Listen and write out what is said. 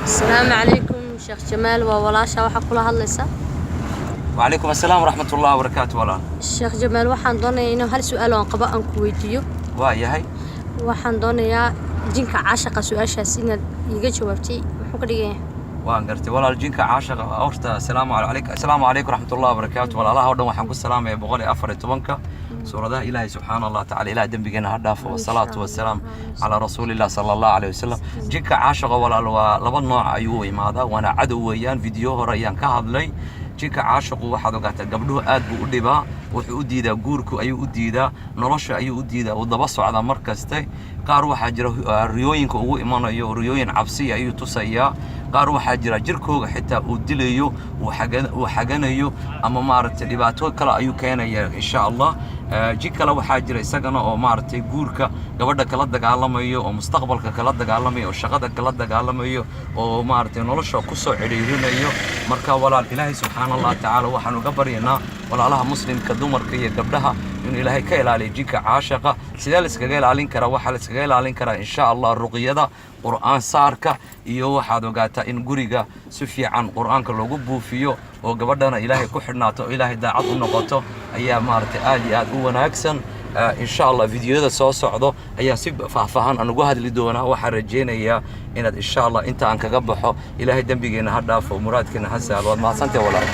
السلام عليكم شيخ جمال وولاشا waxaa kula hadlaysa وعليكم السلام ورحمة الله وبركاته ولا Sheekh Jamaal waxaan doonayaa inaan hal su'aal oo qaba aan ku weydiiyo waayahay waxaan doonayaa jinka caashiqa su'aashaas inaad iga jawaabtay muxuu ka dhigan yahay waan gartay walaal jinka caashiqa horta assalaamu calaykum raxmatullahi wabarakaatu walaalaha oo dhan waxaan ku salaamayaa 114 suuradaha ilaahay subxaana allah tacaala ilaah dembigeena ha dhaafo wasalaatu wasalaam calaa rasuulillah sala allahu calayhi wasalam jinka caashiqa walaal waa laba nooc ayuu u imaadaa waana cadow weeyaan video hore ayaan ka hadlay jinka caashiqu waxaad ogaataa gabdhuhu aad buu u dhibaa wuxuu u diidaa guurku ayuu u diidaa nolosha ayuu u diidaa uu daba socdaa mar kaste qaar waxaa jira riyooyinka ugu imanayo riyooyin cabsi ayuu tusayaa qaar waxaa jira jirkooga xitaa uu dilayo uu xaganayo ama maaragtay dhibaato kale ayuu keenaya insha allah jin kale waxaa jira isagana oo maaragtay guurka gabadha kala dagaalamayo oo mustaqbalka kala dagaalamayo oo shaqada kala dagaalamayo oo maaragtay nolosha ku soo ciriirinayo marka walaal ilaahay subxaana allah tacaala waxaan uga baryaynaa walaalaha muslimka dumarka iyo gabdhaha inuu ilaahay ka ilaaliyo jinka caashiqa sidee la iskaga ilaalin karaa waxaa la iskaga ilaalin karaa insha allah ruqyada qur'aan saarka iyo waxaad ogaataa in guriga si fiican qur'aanka loogu buufiyo oo gabadhana ilaahay ku xidhnaato oo ilaahay daacad u noqoto ayaa maaragtay aad iyo aad u wanaagsan insha allah fiidiyoda soo socdo ayaa si faahfaahan aan ugu hadli doonaa waxaan rajaynayaa inaad insha allah inta aan kaga baxo ilaahay dembigeena ha dhaafo muraadkeena ha sahlo waad mahadsantahay walaal